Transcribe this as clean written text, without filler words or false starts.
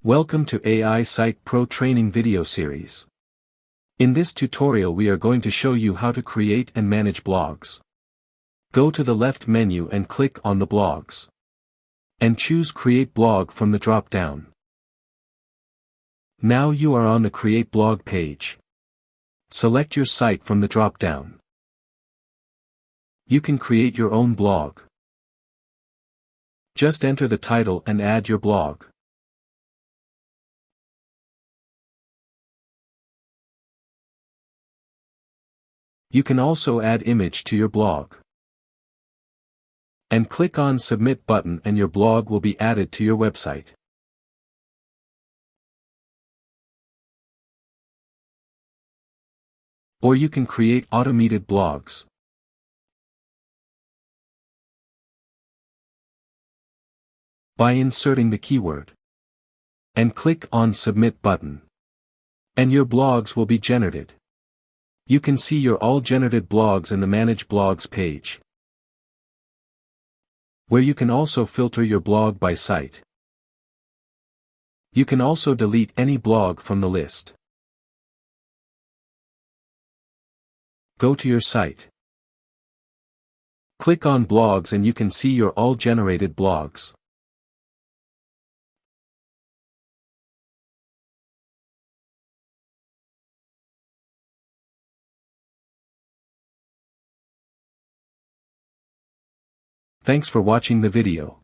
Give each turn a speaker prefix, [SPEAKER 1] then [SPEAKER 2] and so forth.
[SPEAKER 1] Welcome to AisitePro training video series. In this tutorial we are going to show you how to create and manage blogs. Go to the left menu and click on the blogs. And choose Create Blog from the drop-down. Now you are on the Create Blog page. Select your site from the drop-down. You can create your own blog. Just enter the title and add your blog. You can also add image to your blog. And click on Submit button and your blog will be added to your website. Or you can create automated blogs. By inserting the keyword. And click on Submit button. And your blogs will be generated. You can see your all generated blogs in the Manage Blogs page, where you can also filter your blog by site. You can also delete any blog from the list. Go to your site. Click on Blogs and you can see your all generated blogs. Thanks for watching the video.